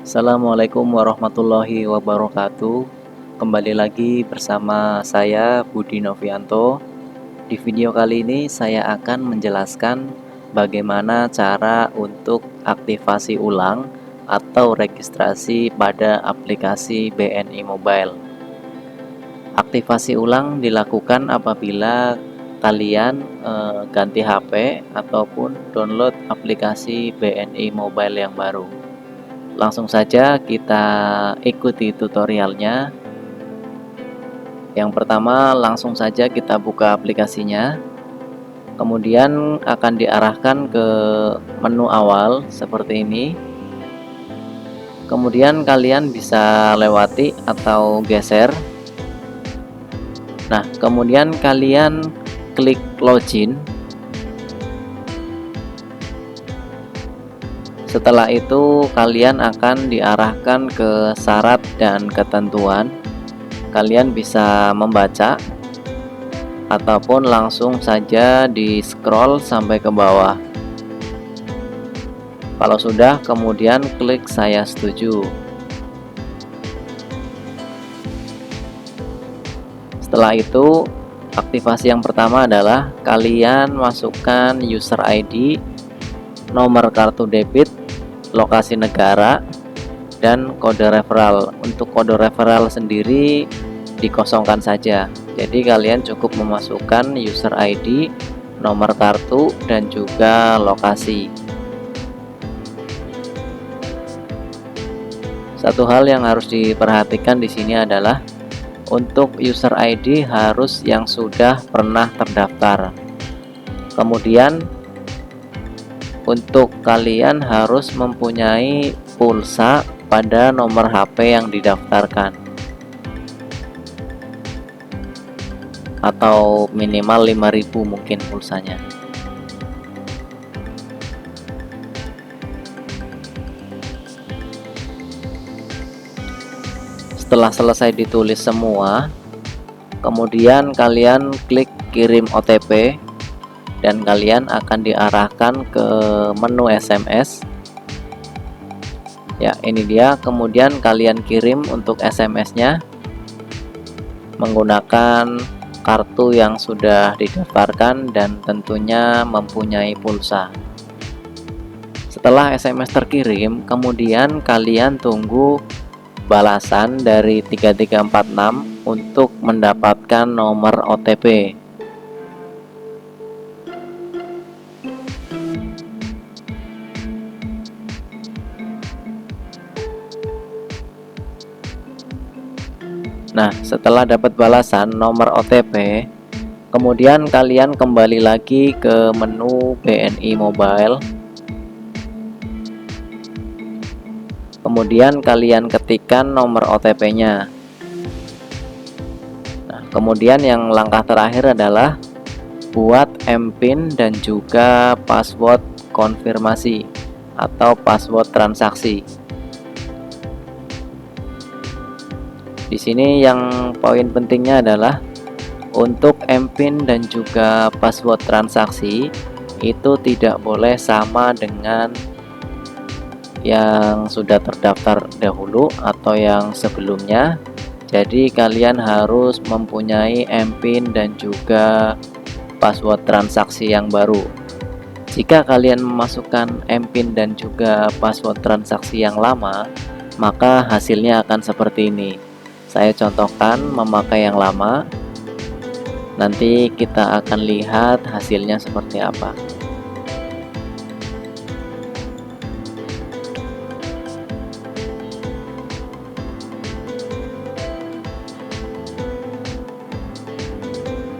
Assalamualaikum warahmatullahi wabarakatuh. Kembali lagi bersama saya Budi Novianto. Di video kali ini saya akan menjelaskan bagaimana cara untuk aktivasi ulang atau registrasi pada aplikasi BNI Mobile. Aktivasi ulang dilakukan apabila kalian ganti HP ataupun download aplikasi BNI Mobile yang baru. Langsung saja kita ikuti tutorialnya. Yang pertama, langsung saja kita buka aplikasinya. Kemudian akan diarahkan ke menu awal seperti ini. Kemudian kalian bisa lewati atau geser. Nah, kemudian kalian klik login. Setelah itu kalian akan diarahkan ke syarat dan ketentuan. Kalian bisa membaca ataupun langsung saja di scroll sampai ke bawah. Kalau sudah, kemudian klik saya setuju. Setelah itu, aktivasi yang pertama adalah kalian masukkan user ID, nomor kartu debit, lokasi negara, dan kode referral. Untuk kode referral sendiri dikosongkan saja. Jadi kalian cukup memasukkan user ID, nomor kartu, dan juga lokasi. Satu hal yang harus diperhatikan di sini adalah untuk user ID harus yang sudah pernah terdaftar. Kemudian untuk kalian harus mempunyai pulsa pada nomor HP yang didaftarkan, atau minimal 5.000 mungkin pulsanya. Setelah selesai ditulis semua, kemudian kalian klik kirim OTP dan kalian akan diarahkan ke menu SMS. Ya, ini dia. Kemudian kalian kirim untuk SMS-nya menggunakan kartu yang sudah didaftarkan dan tentunya mempunyai pulsa. Setelah SMS terkirim, kemudian kalian tunggu balasan dari 3346 untuk mendapatkan nomor OTP. Nah, setelah dapat balasan nomor OTP, kemudian kalian kembali lagi ke menu BNI Mobile. Kemudian kalian ketikkan nomor OTP-nya. Nah, kemudian yang langkah terakhir adalah buat MPIN dan juga password konfirmasi atau password transaksi. Di sini yang poin pentingnya adalah untuk MPIN dan juga password transaksi itu tidak boleh sama dengan yang sudah terdaftar dahulu atau yang sebelumnya. Jadi kalian harus mempunyai MPIN dan juga password transaksi yang baru. Jika kalian memasukkan MPIN dan juga password transaksi yang lama, maka hasilnya akan seperti ini. Saya contohkan memakai yang lama. Nanti kita akan lihat hasilnya seperti apa.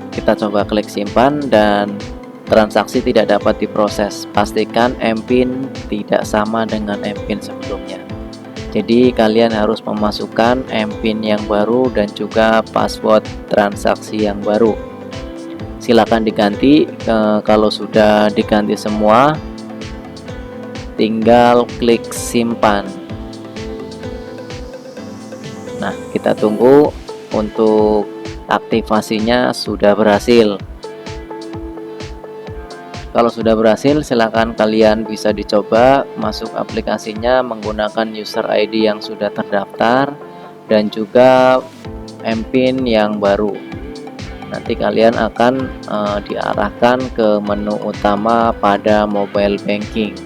Kita coba klik simpan dan transaksi tidak dapat diproses. Pastikan MPIN tidak sama dengan MPIN sebelumnya. Jadi kalian harus memasukkan MPIN yang baru dan juga password transaksi yang baru. Silakan diganti. Kalau sudah diganti semua, tinggal klik simpan. Nah, kita tunggu. Untuk aktivasinya sudah berhasil. Kalau sudah berhasil, silakan kalian bisa dicoba masuk aplikasinya menggunakan user ID yang sudah terdaftar dan juga MPIN yang baru. Nanti kalian akan diarahkan ke menu utama pada mobile banking.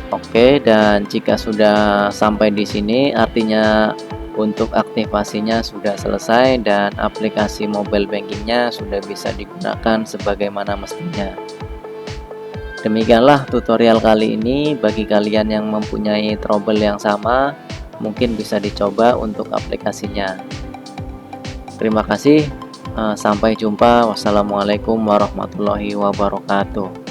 Oke, dan jika sudah sampai di sini, artinya untuk aktivasinya sudah selesai dan aplikasi mobile bankingnya sudah bisa digunakan sebagaimana mestinya. Demikianlah tutorial kali ini. Bagi kalian yang mempunyai trouble yang sama, mungkin bisa dicoba untuk aplikasinya. Terima kasih, sampai jumpa. Wassalamualaikum warahmatullahi wabarakatuh.